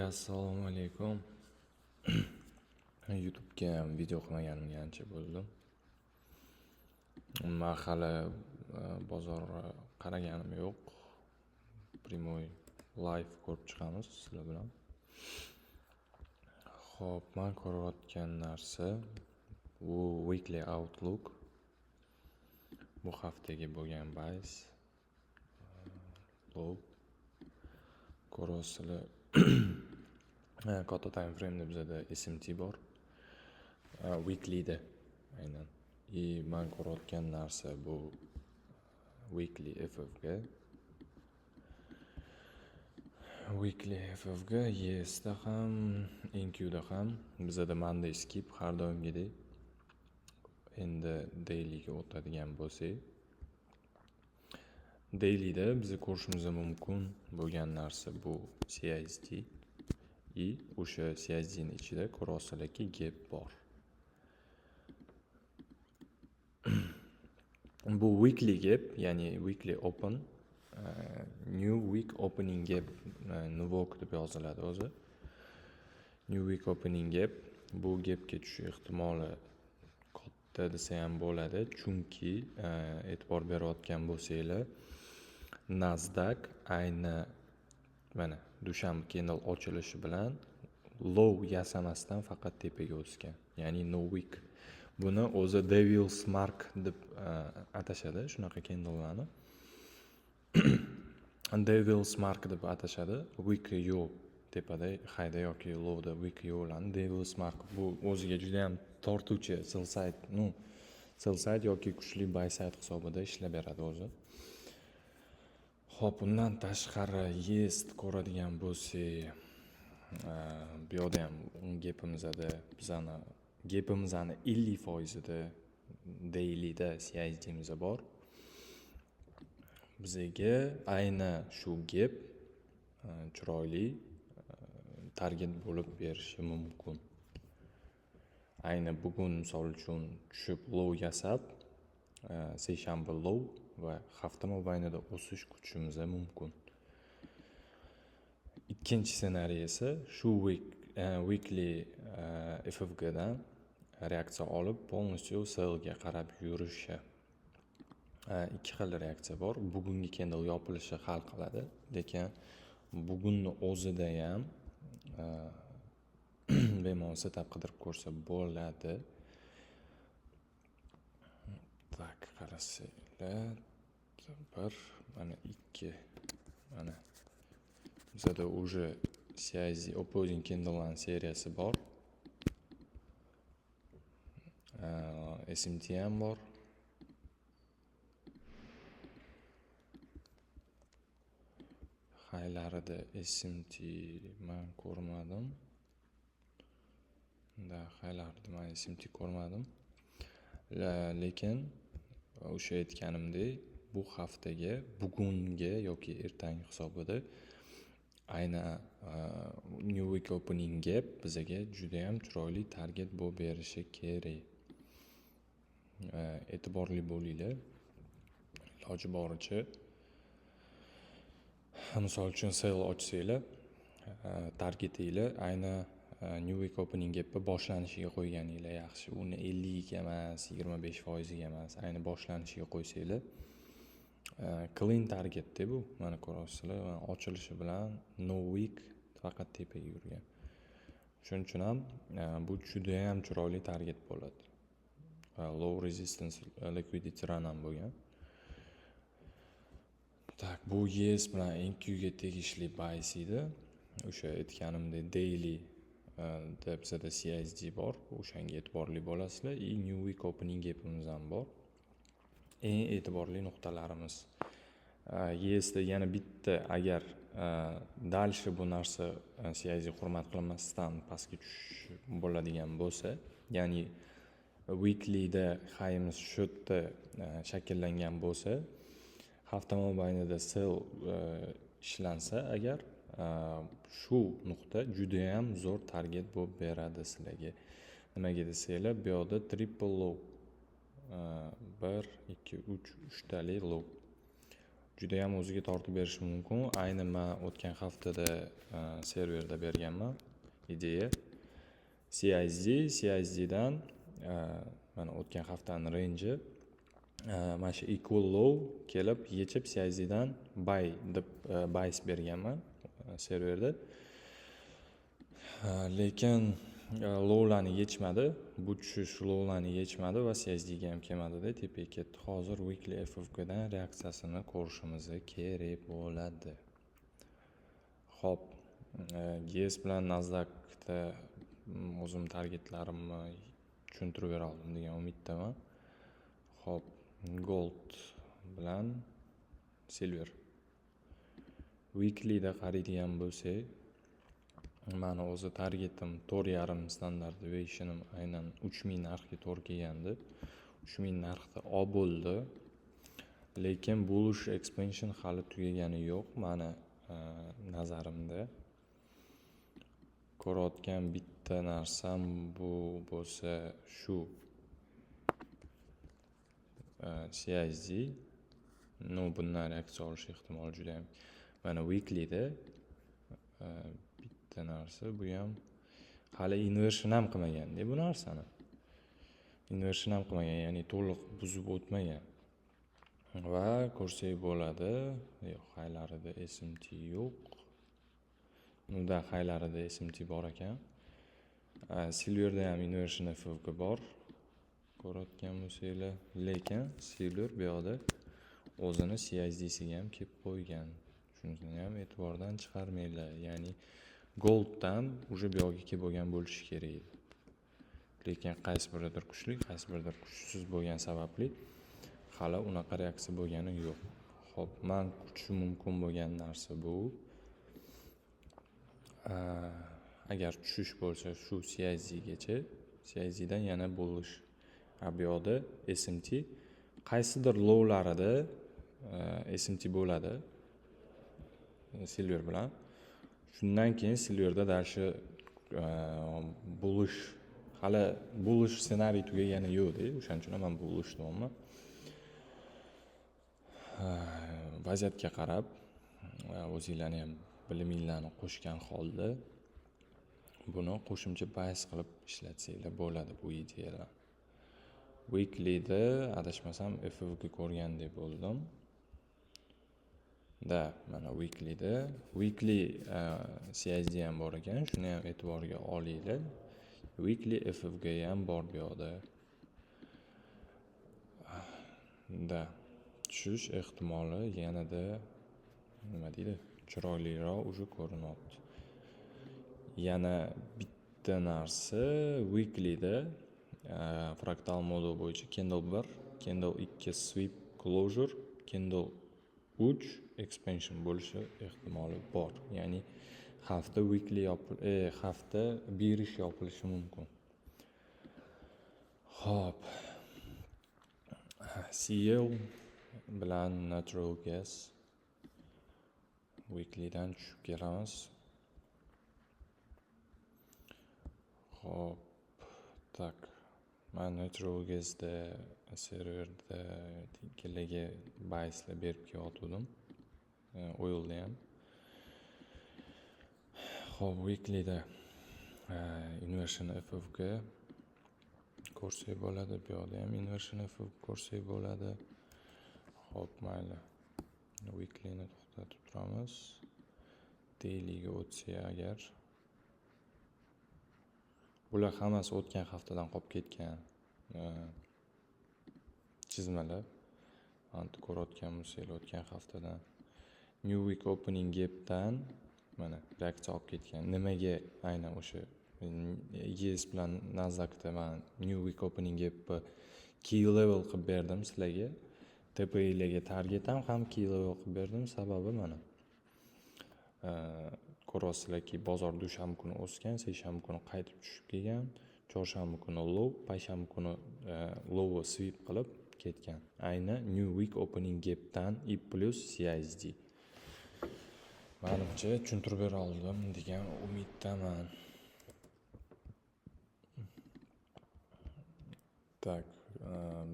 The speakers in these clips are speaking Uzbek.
Assalomu alaykum. YouTube'ga video qilmaganimga ancha bo'ldi. Men hali bozor qaraganim yo'q. Primoy live ko'rib chiqamiz sizlar bilan. Xo'p, men ko'rayotgan narsa bu weekly outlook. Bu haftaga bo'lgan bahs. Ko'rasizlar. Katta time frame deb bizada SMT bor. Weekly da aynan. Men ko'rayotgan narsa bu weekly FFG. Weekly FFG Yes'da ham, NQ'da ham bizada Monday skip har doimgidek. Endi dailyga o'tadigan bo'lsak, dailyda biz ko'rishimiz mumkin bo'lgan narsa bu CSD. O'sha CSDning ichida ko'rasizlarki gap bor. Bu weekly gap, ya'ni weekly open, new week opening gap, NWOG deb yoziladi o'zi. New week opening gap, bu gapga tushish ehtimoli katta desa ham bo'ladi, chunki e'tibor berayotgan bo'lsanglar, Nasdaq ayni mana dushanba candle ochilishi bilan low yasamasdan faqat tepaga o'sgan, ya'ni no week. Buni o'zi Devil's Mark deb atashadi, shunaqa candlelarni. Devil's Mark deb atashadi. Week yo'q tepada, highda yoki lowda week yo'qlarni Devil's Mark. Bu o'ziga juda ham tortuvchi sell side yoki kuchli buy side hisobida ishlab beradi o'zi. Xo'p, undan tashqari Yes ko'radigan bo'lsak, bu yerda ham gapimizani 50%da dailyda CSD'miz bor. Bizga ayni shu gap chiroyli target bo'lib berishi mumkin. Ayni bugun misol uchun tushib low yasab, seshanba low va hafta mobaynida o'sish kutishimiz mumkin. Ikkinchi ssenariy esa shu weekly FFG dan reaksiya olib polностью sellga qarab yurishi. Ikki xil reaksiya bor. Bugungi candle yopilishi hal qiladi, lekin bugunni o'zida ham bemalol setup qidirib ko'rsa bo'ladi. Tak, qarasanglar, 1, mana 2, mana bizada уже CSD opposing candle'lar seriyasi bor. SMT ham bor. Highlarida SMT men ko'rmadim. Highlarida men SMT ko'rmadim. Lekin o'sha aytganimdek, bu haftaga, bugunga yoki ertangi hisobida ayni new week opening gap bizga juda ham chiroyli target bo'lib berishi kerak. E'tiborli bo'linglar. Iloji boricha misol uchun sell ochsanglar, targetinglar ayni new week opening gapga boshlanishiga qo'yganinglar yaxshi. Uni 50 ga emas, 25% ga emas, ayni boshlanishiga qo'ysanglar, clean targetda bu. Mana ko'rasizlar, ochilishi bilan no week faqat tepaga yurgan. Shuning uchun ham bu juda ham chiroyli target bo'ladi. Low resistance liquidity run ham bo'lgan. Tak, bu Yes bilan NQ ga tegishli buys edi. O'sha aytganimdek daily deb bizada CSD bor. O'shanga e'tiborli bo'lasizlar. New week opening gapimiz ham bor. Eng e'tiborli nuqtalarimiz. Yes'da yana bitta, agar dalshi bu narsa CSD hurmat qilmasdan pastga tushish bo'ladigan bo'lsa, ya'ni weeklyda high'imiz shu yerda shakllangan bo'lsa, hafta mobaynida sell ishlansa agar, shu nuqta juda ham zo'r target bo'lib beradi sizlarga. Nimaga desanglar, bu yerda triple low, 1, 2, 3 tali low. juda ham o'ziga tortib berishi mumkin. Ayni men o'tgan haftada serverda berganman ideya. CISD dan mana o'tgan haftaning range mana shu equal low kelib yechib CISD dan buy deb buys berganman serverda. Lekin lowlarni yechmadi. Bu tushish lowlarni yechmadi va CISDga ham kelmadi-da, tepaga ketdi. Hozir weekly FFGdan reaksiyasini ko'rishimiz kerak bo'ladi. Xo'p, GS bilan Nasdaqda o'zim targetlarimni tushuntirib bera oldim degan umiddaman. Xo'p, gold bilan silver. Weekly da qaraydigan bo'lsak, mani o'zi targetim 4.5 standard deviationim aynan 3000 narxga to'g'ri kelgandi. 3000 narxda bo'ldi. Lekin bullish expansion hali tugagani yo'q mani nazarimda. Ko'rayotgan bitta narsam bu bo'lsa shu CISD. Bundan reaksiya olish ehtimoli juda ham. Mana weeklyda bitta narsa, bu ham hali inversion ham qilmagan-da bu narsani. Inversion ham qilmagan, ya'ni to'liq buzib o'tmagan. Va ko'rsak bo'ladi, haylarida SMT yo'q. Unda haylarida SMT bor ekan. Silverda ham inversion FFG bor. Ko'rayotgan bo'lsanglar, lekin silver bu yoqda o'zini CISDsiga ham kelib qo'ygan. Shuni ham e'tibordan chiqarmanglar. Ya'ni golddan уже bu yoqqa kelib bo'lgan bo'lishi kerak edi. Lekin qaysi biridir kuchli, qaysi biridir kuchsiz bo'lgan sababli hali unaqa reaksiya bo'lgani yo'q. Xo'p, men kutishi mumkin bo'lgan narsa bu. Agar tushish bo'lsa shu CISDgacha, CISDdan yana bo'lish. Bu yoqda SMT qaysidir lowlarida SMT bo'ladi silver bilan. Shundan keyin silverda dashi bullish, hali bullish ssenariy tugagani yo'q-da, o'shaning uchun men bullish deyapman. Vaziyatga qarab o'zingizlarni ham biliminglarni qo'shgan holda buni qo'shimcha bias qilib ishlatsanglar bo'ladi bu ideyalar. Weeklyda adashmasam FFG ko'rgandek bo'ldim. Mana weekly CISD ham bor ekan, shuni ham e'tiborga olinglar. Weekly FFG ham bor bu yoqda. Tushish ehtimoli yanada nima deydi, chiroyliroq уже ko'rinyapti. Yana bitta narsa, weeklyda fraktal model bo'yicha candle 1, candle 2 sweep closure, candle 3 expansion bo'lishi ehtimoli bor. Ya'ni hafta weekly hafta birish yopilishi mumkin. Xo'p. CL bilan natural gas weeklydan tushib kelamiz. Xo'p. Tak. Men natural gasda serverda ikkilaga buyslar berib kelayotgandim. Oilda ham. Xo'p, weeklyda inversion FFG ko'rsak bo'ladi, bu yoqda ham inversion FFG ko'rsak bo'ladi. Xo'p, mayli. Weeklyni to'xtatib turamiz. Dailyga o'tsak agar bular hammasi o'tgan haftadan qolib ketgan chizmalar. Aniq ko'rayotgan bo'lsanglar, o'tgan haftadan New Week Opening Gap'dan mana reaksiya olib ketgan. Nimaga aynan o'sha ES bilan Nasdaqda men New Week Opening Gap'ni key level qilib berdim sizlarga. TPI'larga targetim ham key level qilib berdim. Sababi mana ko'rasizlarki, bozor dushanba kuni o'sgan, seshanba kuni qaytib tushib kelgan, chorshanba kuni low, payshanba kuni low sweep qilib ketgan. Ayni New Week Opening Gap'dan I plus CISD. Menimcha tushuntirib bera oldim degan umiddaman. Tak,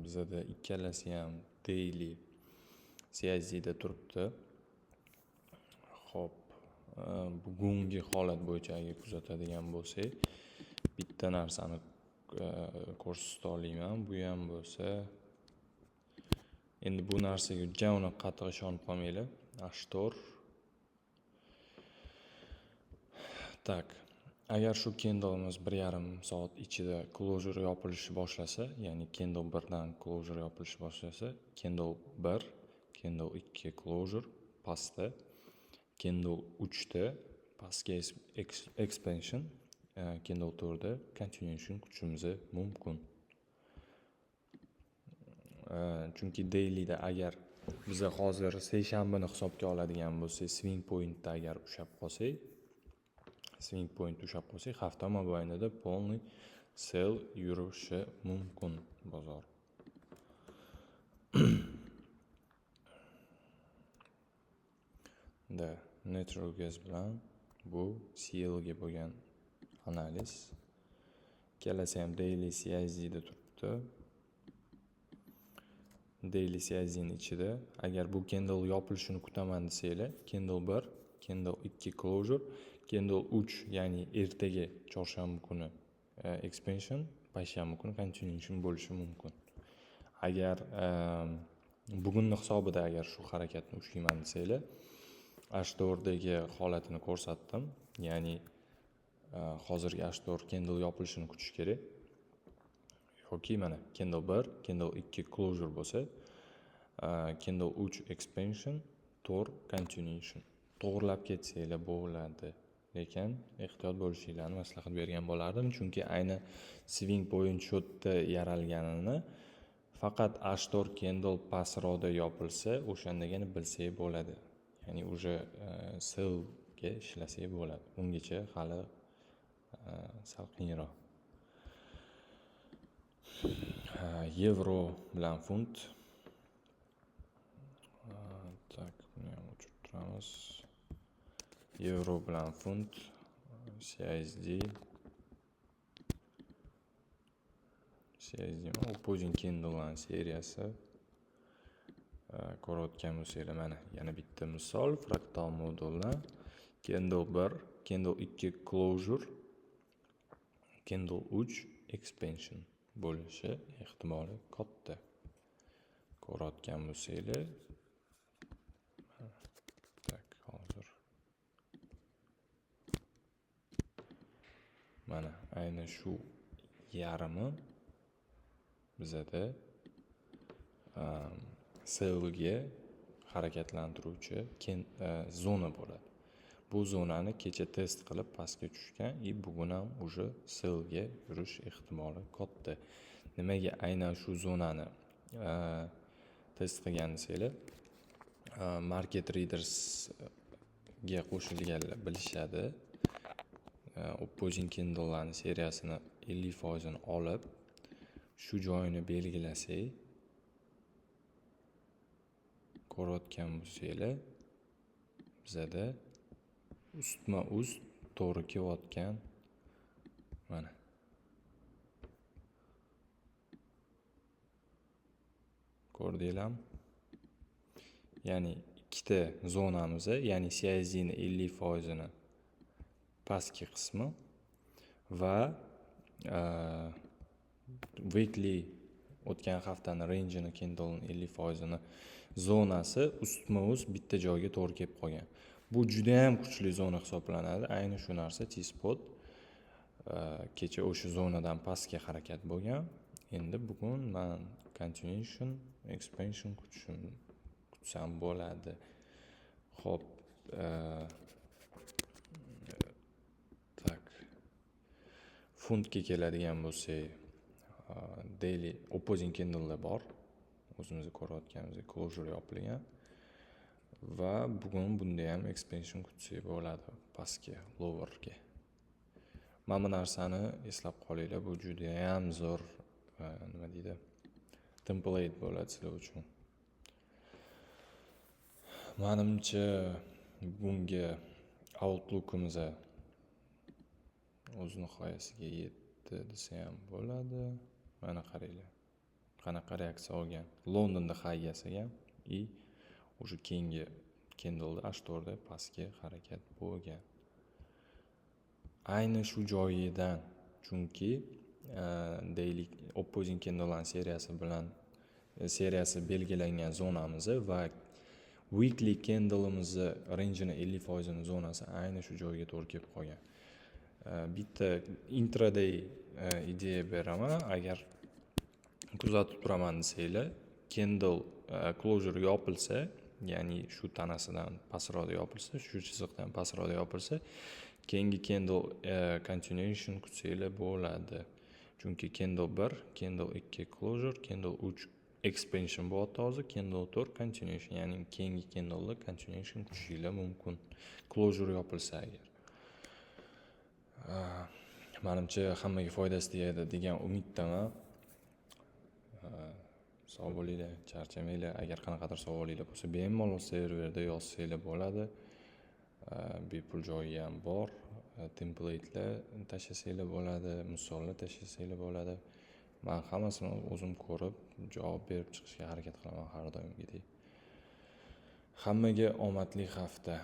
bizada ikkalasi ham daily CISD da turibdi. Xo'p, bugungi holat bo'yicha agar kuzatadigan bo'lsak, bitta narsani ko'rsata olaman. Bu ham bo'lsa, endi bu narsaga uni qattiq ishonib qolmanglar. Ashtor. Tak. Agar shu candle'imiz 1,5 soat ichida closure yopilishni boshlasa, ya'ni candle 1 dan closure yopilishni boshlasa, candle 1, candle 2 closure pastda, candle 3 da pastga expansion, candle 4 da continuation kutishimiz mumkin. Chunki dailyda agar biz hozir seshanbani hisobga oladigan bo'lsak, swing pointda agar ushlab qolsak, hafta mobaynida polniy sell yurishi mumkin bozor. Natural gas bilan bu CL ga bo'lgan analiz. Kelasi ham daily CISD da turibdi. Daily CISD ning ichida agar bu candle yopilishini kutaman desanglar, candle 1, candle 2 closure, candle 3 ya'ni ertaga chorshanba kuni expansion, payshanba kuni continuation bo'lishi mumkin. Agar bugunning hisobida agar shu harakatni ushlayman desanglar, H4dagi holatini ko'rsatdim. Ya'ni hozirgi H4 candle yopilishini kutish kerak. Yoki mana candle 1, candle 2 closure bo'lsa, candle 3 expansion, 4 continuation. To'g'rilab ketsanglar bo'ladi. Lekin ehtiyot bo'lishinglarni maslahat bergan bo'lardim, chunki ayni swing point shotda yaralganini faqat H4 candle pastroqda yopilsa, o'shandagina bilsak bo'ladi. Ya'ni o'sha sell ga ishlasak bo'ladi. Ungacha hali sal qiyinroq. Yevro bilan funt. Tak, buni ham o'chirib turamiz. Yevro bilan funt, CISD opposing candle seriyasi. Ko'rayotgan bo'lsanglar, mana yana bitta misol fraktal moduldan candle 1, candle 2 closure, candle 3 expansion bo'lishi ehtimoli katta. Ko'rayotgan bo'lsanglar, tak, hozir mana ayni shu yarmi bizada sellga harakatlantiruvchi zona bo'ladi. Bu zonani kecha test qilib pastga tushgan, bugun ham o'sha sellga yurish ehtimoli katta. Nimaga aynan shu zonani test qilgan desanglar, market readers ga qo'shilganlar bilishadi. Opposing candle'larning seriyasini 50% olib, shu joyini belgilasak, ko'rayotgan bo'lsanglar, bizada ustma-ust to'g'ri kelayotgan mana. Ko'rdinglarmi? Ya'ni ikkita zonamiz, ya'ni CISD ning 50% ni pastki qismi va weekly o'tgan haftaning range'ini candle'ning 50% ni zonasi ustma-ust bitta joyga to'g'ri kelib qolgan. Bu juda ham kuchli zona hisoblanadi. Ayni shu narsa T-spot kecha o'sha zonadan pastga harakat bo'lgan. Endi bugun men continuation, expansion kutsam bo'ladi. Xo'p, tak. Funtga keladigan bo'lsak, daily opposing candle bor. O'zimiz ko'rayotganimizdek closure yopilgan va bugun bunda ham expansion kutsak bo'ladi pastga, lowerga. Mana bu narsani eslab qolinglar, bu juda ham zo'r nima deydi? Template bo'ladi sizlar uchun. Menimcha bugungi outlookimiz o'z nihoyasiga yetdi desa ham bo'ladi. Mana qaranglar. Qanaqa reaksiya olgan. Londonda high yasagan o'sha keyingi Kindle H4da pastga harakat bo'lgan. Ayni shu joyidan, chunki daily Opposing Kindle seriyasi belgilangan zonamizni va weekly Kindle'imizni rangeini 50% zonasi ayni shu joyga to'g'ri kelib qolgan. Bitta intraday ideya beraman, agar kuzatib turaman desanglar, Kindle closure yopilsa, ya'ni shu tanasidan pastroqda yopilsa, shu chiziqdan pastroqda yopilsa, keyingi Kindle continuation kutsanglar bo'ladi. Chunki Kindle 1, Kindle 2 closure, Kindle 3 expansion bo'lyapti hozir, Kindle 4 continuation, ya'ni keyingi Kindle'da continuation kutishinglar mumkin. Closure yopilsa agar. Menimcha hammaga foydasi tegadi degan umiddaman. Sog' bo'linglar, charchamanglar. Agar qanaqadir savolingiz bo'lsa, bemalol serverda yozsanglar bo'ladi. Bepul joyi ham bor. Template'lar tashlasanglar bo'ladi, misollar tashlasanglar bo'ladi. Men hammasini o'zim ko'rib, javob berib chiqishga harakat qilaman har doimgidek. Hammaga omadli hafta.